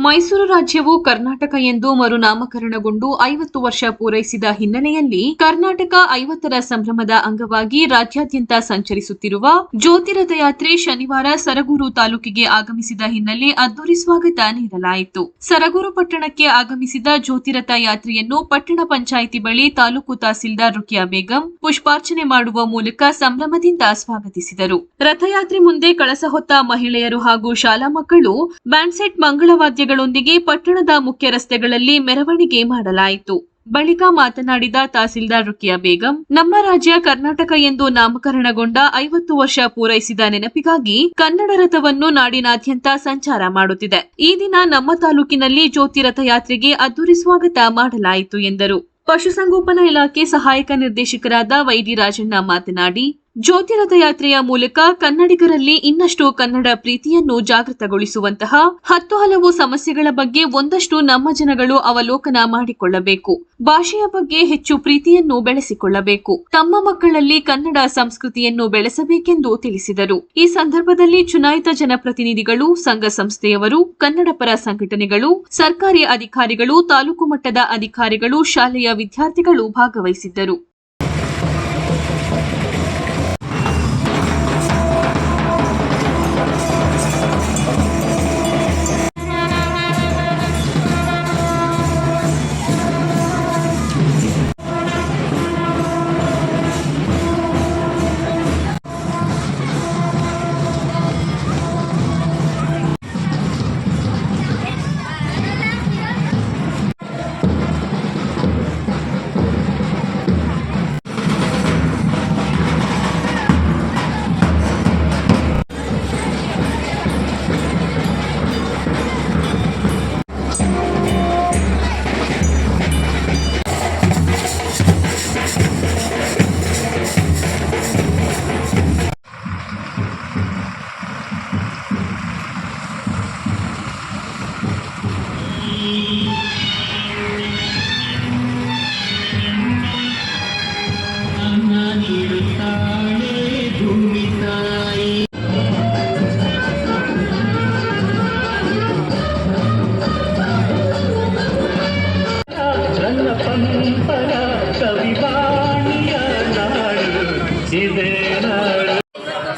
ಮೈಸೂರು ರಾಜ್ಯವು ಕರ್ನಾಟಕ ಎಂದು ಮರುನಾಮಕರಣಗೊಂಡು 50 ವರ್ಷ ಪೂರೈಸಿದ ಹಿನ್ನೆಲೆಯಲ್ಲಿ ಕರ್ನಾಟಕ 50ರ ಸಂಭ್ರಮದ ಅಂಗವಾಗಿ ರಾಜ್ಯಾದ್ಯಂತ ಸಂಚರಿಸುತ್ತಿರುವ ಜ್ಯೋತಿ ರಥಯಾತ್ರೆ ಶನಿವಾರ ಸರಗೂರು ತಾಲೂಕಿಗೆ ಆಗಮಿಸಿದ ಹಿನ್ನೆಲೆ ಅದ್ದೂರಿ ಸ್ವಾಗತ ನೀಡಲಾಯಿತು. ಸರಗೂರು ಪಟ್ಟಣಕ್ಕೆ ಆಗಮಿಸಿದ ಜ್ಯೋತಿ ರಥ ಯಾತ್ರೆಯನ್ನು ಪಟ್ಟಣ ಪಂಚಾಯಿತಿ ಬಳಿ ತಾಲೂಕು ತಹಸೀಲ್ದಾರ್ ರುಕಿಯಾ ಬೇಗಂ ಪುಷ್ಪಾರ್ಚನೆ ಮಾಡುವ ಮೂಲಕ ಸಂಭ್ರಮದಿಂದ ಸ್ವಾಗತಿಸಿದರು. ರಥಯಾತ್ರೆ ಮುಂದೆ ಕಳಸ ಹೊತ್ತ ಮಹಿಳೆಯರು ಹಾಗೂ ಶಾಲಾ ಮಕ್ಕಳು ಬ್ಯಾಂಡ್ ಸೆಟ್ ಮಂಗಳವಾದ್ಯಗಳೊಂದಿಗೆ ಪಟ್ಟಣದ ಮುಖ್ಯ ರಸ್ತೆಗಳಲ್ಲಿ ಮೆರವಣಿಗೆ ಮಾಡಲಾಯಿತು. ಬಳಿಕ ಮಾತನಾಡಿದ ತಹಸೀಲ್ದಾರ್ ರುಕಿಯಾ ಬೇಗಂ, ನಮ್ಮ ರಾಜ್ಯ ಕರ್ನಾಟಕ ಎಂದು ನಾಮಕರಣಗೊಂಡ 50 ವರ್ಷ ಪೂರೈಸಿದ ನೆನಪಿಗಾಗಿ ಕನ್ನಡ ರಥವನ್ನು ನಾಡಿನಾದ್ಯಂತ ಸಂಚಾರ ಮಾಡುತ್ತಿದೆ. ಈ ದಿನ ನಮ್ಮ ತಾಲೂಕಿನಲ್ಲಿ ಜ್ಯೋತಿ ರಥಯಾತ್ರೆಗೆ ಅದ್ದೂರಿ ಸ್ವಾಗತ ಮಾಡಲಾಯಿತು ಎಂದರು. ಪಶುಸಂಗೋಪನಾ ಇಲಾಖೆ ಸಹಾಯಕ ನಿರ್ದೇಶಕರಾದ ವೈಡಿ ರಾಜಣ್ಣ ಮಾತನಾಡಿ, ಜ್ಯೋತಿ ರಥಯಾತ್ರೆಯ ಮೂಲಕ ಕನ್ನಡಿಗರಲ್ಲಿ ಇನ್ನಷ್ಟು ಕನ್ನಡ ಪ್ರೀತಿಯನ್ನು ಜಾಗೃತಗೊಳಿಸುವಂತಹ 10 ಹಲವು ಸಮಸ್ಯೆಗಳ ಬಗ್ಗೆ ಒಂದಷ್ಟು ನಮ್ಮ ಜನಗಳು ಅವಲೋಕನ ಮಾಡಿಕೊಳ್ಳಬೇಕು. ಭಾಷೆಯ ಬಗ್ಗೆ ಹೆಚ್ಚು ಪ್ರೀತಿಯನ್ನು ಬೆಳೆಸಿಕೊಳ್ಳಬೇಕು. ತಮ್ಮ ಮಕ್ಕಳಲ್ಲಿ ಕನ್ನಡ ಸಂಸ್ಕೃತಿಯನ್ನು ಬೆಳೆಸಬೇಕೆಂದು ತಿಳಿಸಿದರು. ಈ ಸಂದರ್ಭದಲ್ಲಿ ಚುನಾಯಿತ ಜನಪ್ರತಿನಿಧಿಗಳು, ಸಂಘ ಸಂಸ್ಥೆಯವರು, ಕನ್ನಡ ಪರ ಸಂಘಟನೆಗಳು, ಸರ್ಕಾರಿ ಅಧಿಕಾರಿಗಳು, ತಾಲೂಕು ಮಟ್ಟದ ಅಧಿಕಾರಿಗಳು, ಶಾಲೆಯ ವಿದ್ಯಾರ್ಥಿಗಳು ಭಾಗವಹಿಸಿದ್ದರು.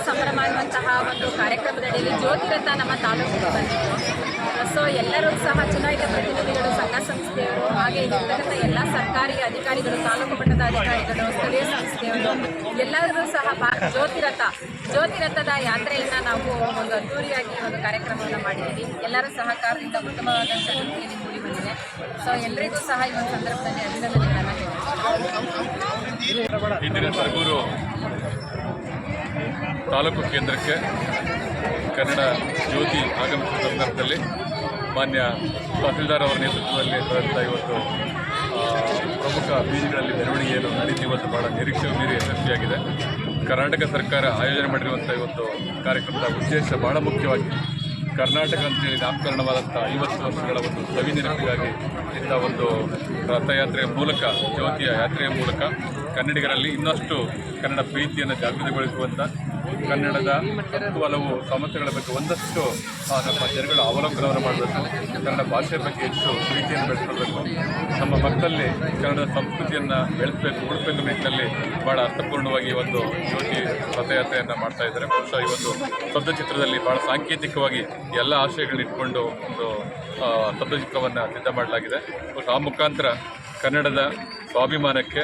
ಸಂಭ್ರಮ ಅನ್ನುವಂತಹ ಒಂದು ಕಾರ್ಯಕ್ರಮದಡಿಯಲ್ಲಿ ಜ್ಯೋತಿ ರಥ ನಮ್ಮ ತಾಲೂಕಿಗೆ ಬಂದಿತ್ತು. ಸೊ ಎಲ್ಲರೂ ಸಹ ಚುನಾಯಿತ ಪ್ರತಿನಿಧಿಗಳು, ಸಂಘ ಸಂಸ್ಥೆಯವರು, ಹಾಗೆ ಇಲ್ಲಿರ್ತಕ್ಕಂಥ ಎಲ್ಲ ಸರ್ಕಾರಿ ಅಧಿಕಾರಿಗಳು, ತಾಲೂಕು ಮಟ್ಟದ ಅಧಿಕಾರಿಗಳು, ಸ್ಥಳೀಯ ಸಂಸ್ಥೆಯವರು ಎಲ್ಲರೂ ಸಹ ಜ್ಯೋತಿ ರಥದ ಯಾತ್ರೆಯನ್ನು ನಾವು ಒಂದು ಅದ್ದೂರಿಯಾಗಿ ಒಂದು ಕಾರ್ಯಕ್ರಮವನ್ನು ಮಾಡಿದ್ದೀವಿ. ಎಲ್ಲರ ಸಹಕಾರದಿಂದ ಉತ್ತಮವಾದಂಥ ರೀತಿಯಲ್ಲಿ ಕೂಡಿ ಬಂದಿದೆ. ಸೊ ಎಲ್ಲರಿಗೂ ಸಹ ಈ ಒಂದು ಸಂದರ್ಭದಲ್ಲಿ ಅಭಿನಂದನೆಗಳನ್ನು ಇಂದಿನ ಸರಗೂರು ತಾಲೂಕು ಕೇಂದ್ರಕ್ಕೆ ಕನ್ನಡ ಜ್ಯೋತಿ ಆಗಮಿಸಿದ ಸಂದರ್ಭದಲ್ಲಿ ಮಾನ್ಯ ತಹಸೀಲ್ದಾರ್ ಅವರ ನೇತೃತ್ವದಲ್ಲಿ ನಡೆದಂಥ ಇವತ್ತು ಪ್ರಮುಖ ಬೀದಿಗಳಲ್ಲಿ ಮೆರವಣಿಗೆಯನ್ನು ನಡೆಸಿ ಇವತ್ತು ಭಾಳ ನಿರೀಕ್ಷೆ ಮೀರಿ ಯಶಸ್ವಿಯಾಗಿದೆ. ಕರ್ನಾಟಕ ಸರ್ಕಾರ ಆಯೋಜನೆ ಮಾಡಿರುವಂಥ ಇವತ್ತು ಕಾರ್ಯಕ್ರಮದ ಉದ್ದೇಶ ಭಾಳ ಮುಖ್ಯವಾಗಿ ಕರ್ನಾಟಕ ಅಂತೇಳಿ ನಾಮಕರಣವಾದಂಥ 50 ವರ್ಷಗಳ ಒಂದು ಸವಿ ನೆನಪಿಗಾಗಿ ಇಂಥ ಒಂದು ರಥಯಾತ್ರೆಯ ಮೂಲಕ, ಜ್ಯೋತಿಯ ಯಾತ್ರೆಯ ಮೂಲಕ ಕನ್ನಡಿಗರಲ್ಲಿ ಇನ್ನಷ್ಟು ಕನ್ನಡ ಪ್ರೀತಿಯನ್ನು ಜಾಗೃತಿಗೊಳಿಸುವಂಥ, ಕನ್ನಡದ ಹಲವು ಸಮಸ್ಯೆಗಳ ಬಗ್ಗೆ ಒಂದಷ್ಟು ನಮ್ಮ ಜನಗಳ ಅವಲೋಕನವನ್ನು ಮಾಡಬೇಕು, ಕನ್ನಡ ಭಾಷೆಯ ಬಗ್ಗೆ ಹೆಚ್ಚು ಪ್ರೀತಿಯನ್ನು ಬೆಳೆಸಬೇಕು, ನಮ್ಮ ಮಕ್ಕಳಲ್ಲಿ ಕನ್ನಡದ ಸಂಸ್ಕೃತಿಯನ್ನು ಬೆಳೆಸಬೇಕು, ಉಳಿಸಬೇಕು ನಿಟ್ಟಿನಲ್ಲಿ ಭಾಳ ಅರ್ಥಪೂರ್ಣವಾಗಿ ಒಂದು ಜ್ಯೋತಿ ರಥಯಾತ್ರೆಯನ್ನು ಮಾಡ್ತಾ ಇದ್ದಾರೆ. ಬಹುಶಃ ಈ ಒಂದು ಸ್ತಬ್ಧಚಿತ್ರದಲ್ಲಿ ಭಾಳ ಸಾಂಕೇತಿಕವಾಗಿ ಎಲ್ಲ ಆಶಯಗಳನ್ನ ಇಟ್ಕೊಂಡು ಒಂದು ಸ್ತಬ್ಧಚಿತ್ರವನ್ನು ಸಿದ್ಧ ಮಾಡಲಾಗಿದೆ. ಆ ಮುಖಾಂತರ ಕನ್ನಡದ ಸ್ವಾಭಿಮಾನಕ್ಕೆ,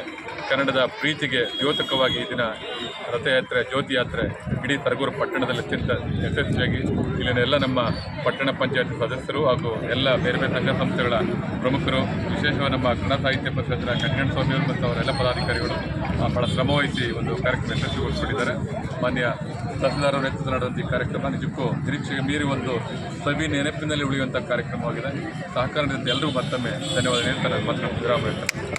ಕನ್ನಡದ ಪ್ರೀತಿಗೆ ದ್ಯೋತಕವಾಗಿ ಈ ದಿನ ರಥಯಾತ್ರೆ, ಜ್ಯೋತಿ ಯಾತ್ರೆ ಇಡೀ ಸರಗೂರು ಪಟ್ಟಣದಲ್ಲಿ ಅತ್ಯಂತ ಯಶಸ್ವಿಯಾಗಿ ಇಲ್ಲಿನ ಎಲ್ಲ ನಮ್ಮ ಪಟ್ಟಣ ಪಂಚಾಯತ್ ಸದಸ್ಯರು ಹಾಗೂ ಎಲ್ಲ ಬೇರೆ ಬೇರೆ ಸಂಘ ಸಂಸ್ಥೆಗಳ ಪ್ರಮುಖರು, ವಿಶೇಷವಾಗಿ ನಮ್ಮ ಕನ್ನಡ ಸಾಹಿತ್ಯ ಪರಿಷತ್ತಿನ ಕಣ್ಯಣ ಸ್ವಾಮಿಯವರು ಮತ್ತು ಅವರೆಲ್ಲ ಪದಾಧಿಕಾರಿಗಳು ಭಾಳ ಶ್ರಮವಹಿಸಿ ಒಂದು ಕಾರ್ಯಕ್ರಮ ಯಶಸ್ವಿಗೊಳಿಸಿಕೊಂಡಿದ್ದಾರೆ. ಮಾನ್ಯ ತಹಸೀಲ್ದಾರ್ ಅವರ ನೇತೃತ್ವ ನಡೆದಂಥ ಈ ಕಾರ್ಯಕ್ರಮ ನಿಜಕ್ಕೂ ನಿರೀಕ್ಷೆಗೆ ಮೀರಿ ಒಂದು ಸವಿ ನೆನಪಿನಲ್ಲಿ ಉಳಿಯುವಂಥ ಕಾರ್ಯಕ್ರಮವಾಗಿದೆ. ಸಹಕಾರ ನೀಡಿದಂಥ ಎಲ್ಲರಿಗೂ ಮತ್ತೊಮ್ಮೆ ಧನ್ಯವಾದ ಹೇಳ್ತಾರೆ. ಮಾತ್ರ ವಿರಾಮ ಹೇಳ್ತಾರೆ.